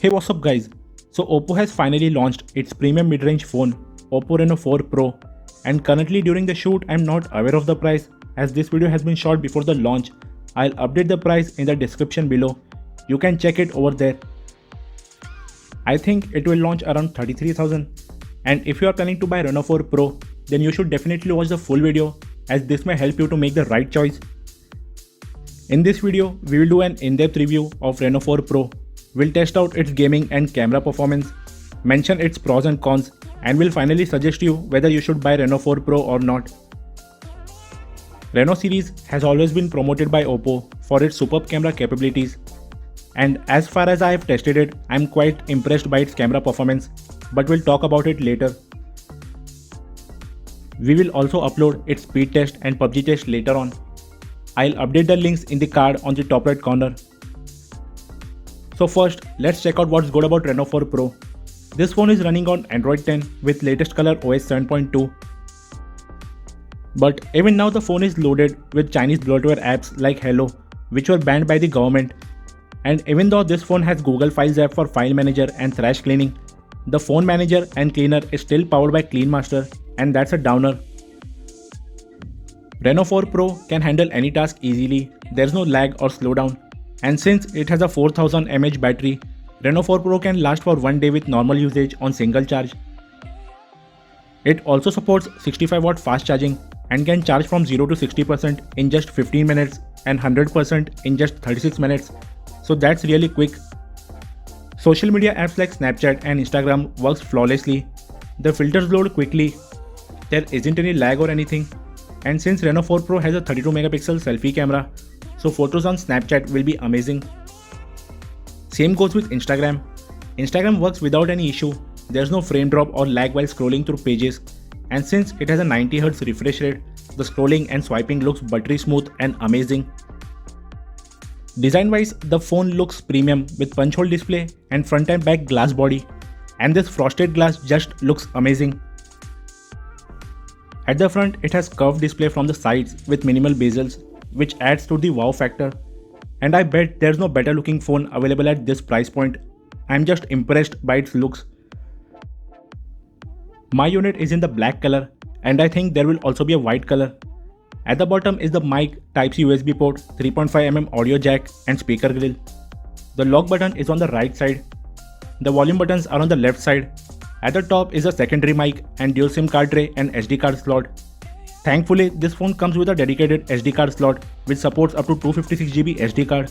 Hey, what's up guys? So Oppo has finally launched its premium mid-range phone, Oppo Reno 4 Pro, and currently during the shoot I'm not aware of the price as this video has been shot before the launch. I'll update the price in the description below. You can check it over there. I think it will launch around 33,000, and if you are planning to buy Reno 4 Pro, then you should definitely watch the full video as this may help you to make the right choice. In this video, we will do an in-depth review of Reno 4 Pro. We'll test out its gaming and camera performance, mention its pros and cons, and will finally suggest you whether you should buy Reno 4 Pro or not. Reno series has always been promoted by Oppo for its superb camera capabilities, and as far as I have tested it, I'm quite impressed by its camera performance, but we'll talk about it later. We will also upload its speed test and PUBG test later on. I'll update the links in the card on the top right corner. So first, let's check out what's good about Reno 4 Pro. This phone is running on Android 10 with latest ColorOS 7.2. But even now the phone is loaded with Chinese bloatware apps like Hello, which were banned by the government. And even though this phone has Google Files app for file manager and thrash cleaning, the phone manager and cleaner is still powered by CleanMaster, and that's a downer. Reno 4 Pro can handle any task easily, there's no lag or slowdown. And since it has a 4000 mAh battery, Reno 4 Pro can last for one day with normal usage on single charge. It also supports 65W fast charging and can charge from 0 to 60% in just 15 minutes and 100% in just 36 minutes. So that's really quick. Social media apps like Snapchat and Instagram works flawlessly. The filters load quickly. There isn't any lag or anything. And since Reno 4 Pro has a 32 megapixel selfie camera, so photos on Snapchat will be amazing. Same goes with Instagram. Instagram works without any issue. There's no frame drop or lag while scrolling through pages. And since it has a 90Hz refresh rate, the scrolling and swiping looks buttery smooth and amazing. Design wise, the phone looks premium with punch hole display and front and back glass body. And this frosted glass just looks amazing. At the front, it has curved display from the sides with minimal bezels, which adds to the wow factor. And I bet there's no better looking phone available at this price point. I'm just impressed by its looks. My unit is in the black color, and I think there will also be a white color. At the bottom is the mic, Type-C USB port, 3.5mm audio jack and speaker grill. The lock button is on the right side. The volume buttons are on the left side. At the top is a secondary mic and dual SIM card tray and SD card slot. Thankfully, this phone comes with a dedicated SD card slot which supports up to 256GB SD card.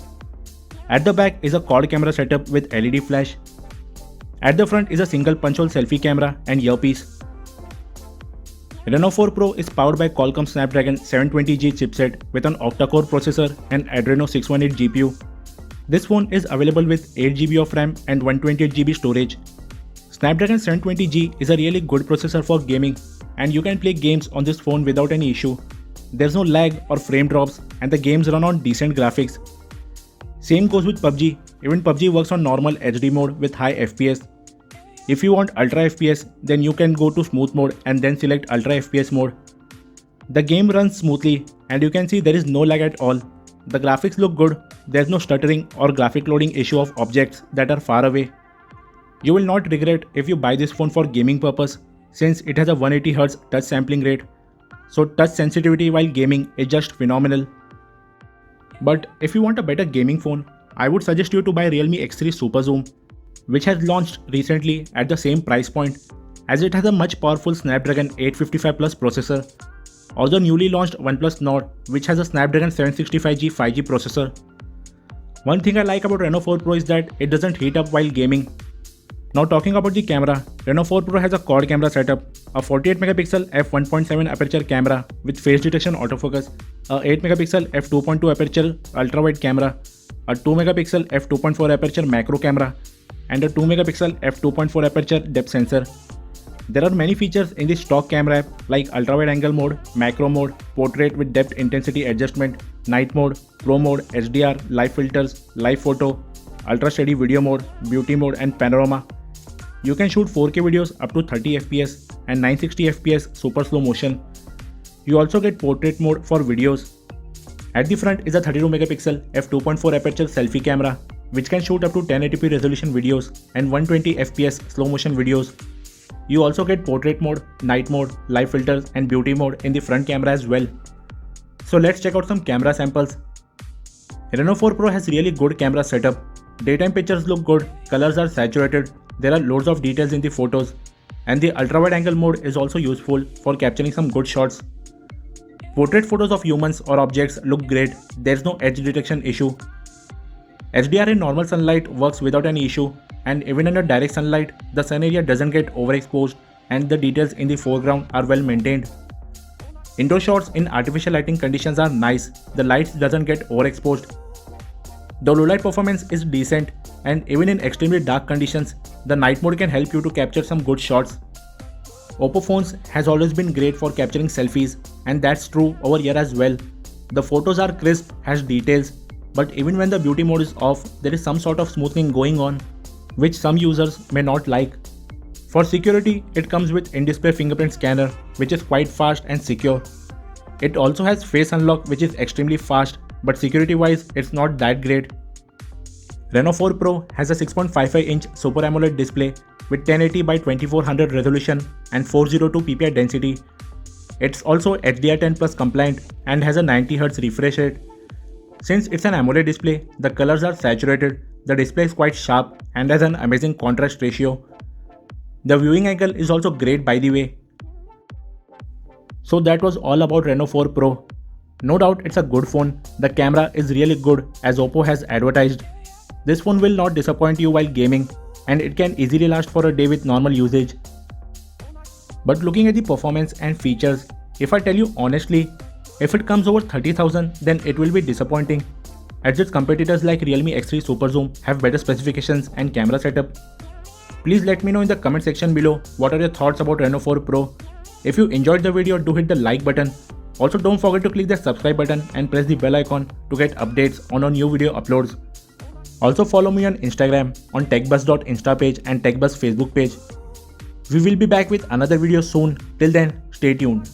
At the back is a quad camera setup with LED flash. At the front is a single punch hole selfie camera and earpiece. Reno 4 Pro is powered by Qualcomm Snapdragon 720G chipset with an octa-core processor and Adreno 618 GPU. This phone is available with 8GB of RAM and 128GB storage. Snapdragon 720G is a really good processor for gaming, and you can play games on this phone without any issue. There's no lag or frame drops, and the games run on decent graphics. Same goes with PUBG. Even PUBG works on normal HD mode with high FPS. If you want Ultra FPS, then you can go to smooth mode and then select Ultra FPS mode. The game runs smoothly, and you can see there is no lag at all. The graphics look good, there's no stuttering or graphic loading issue of objects that are far away. You will not regret if you buy this phone for gaming purpose, since it has a 180Hz touch sampling rate. So touch sensitivity while gaming is just phenomenal. But if you want a better gaming phone, I would suggest you to buy Realme X3 Super Zoom, which has launched recently at the same price point, as it has a much powerful Snapdragon 855 Plus processor, or the newly launched OnePlus Nord, which has a Snapdragon 765G 5G processor. One thing I like about Reno 4 Pro is that it doesn't heat up while gaming. Now talking about the camera, Reno 4 Pro has a quad camera setup, a 48 megapixel f1.7 aperture camera with face detection autofocus, a 8 megapixel f2.2 aperture ultra wide camera, a 2 megapixel f2.4 aperture macro camera, and a 2 megapixel f2.4 aperture depth sensor. There are many features in the stock camera app like ultra wide angle mode, macro mode, portrait with depth intensity adjustment, night mode, pro mode, HDR, live filters, live photo, ultra steady video mode, beauty mode and panorama. You can shoot 4K videos up to 30 FPS and 960 FPS super slow motion. You also get portrait mode for videos. At the front is a 32 megapixel f2.4 aperture selfie camera which can shoot up to 1080p resolution videos and 120 fps slow motion videos. You also get portrait mode, night mode, live filters and beauty mode in the front camera as well. So let's check out some camera samples. Reno 4 Pro has really good camera setup. Daytime pictures look good, colors are saturated, there are loads of details in the photos, and the ultra wide angle mode is also useful for capturing some good shots. Portrait photos of humans or objects look great, there's no edge detection issue. HDR in normal sunlight works without any issue, and even under direct sunlight, the sun area doesn't get overexposed and the details in the foreground are well maintained. Indoor shots in artificial lighting conditions are nice, the lights doesn't get overexposed. The low light performance is decent, and even in extremely dark conditions, the night mode can help you to capture some good shots. Oppo phones has always been great for capturing selfies, and that's true over here as well. The photos are crisp, has details, but even when the beauty mode is off, there is some sort of smoothing going on, which some users may not like. For security, it comes with in-display fingerprint scanner, which is quite fast and secure. It also has face unlock, which is extremely fast, but security wise it's not that great. Reno 4 Pro has a 6.55-inch Super AMOLED display with 1080 by 2400 resolution and 402 ppi density. It's also HDR10 Plus compliant and has a 90Hz refresh rate. Since it's an AMOLED display, the colors are saturated, the display is quite sharp and has an amazing contrast ratio. The viewing angle is also great by the way. So that was all about Reno 4 Pro. No doubt it's a good phone, the camera is really good as Oppo has advertised. This phone will not disappoint you while gaming, and it can easily last for a day with normal usage. But looking at the performance and features, if I tell you honestly, if it comes over 30,000 then it will be disappointing, as its competitors like Realme X3 Super Zoom have better specifications and camera setup. Please let me know in the comment section below what are your thoughts about Reno 4 Pro. If you enjoyed the video, do hit the like button. Also don't forget to click the subscribe button and press the bell icon to get updates on our new video uploads. Also follow me on Instagram on techbuzz.insta page and techbuzz Facebook page. We will be back with another video soon. Till then, stay tuned.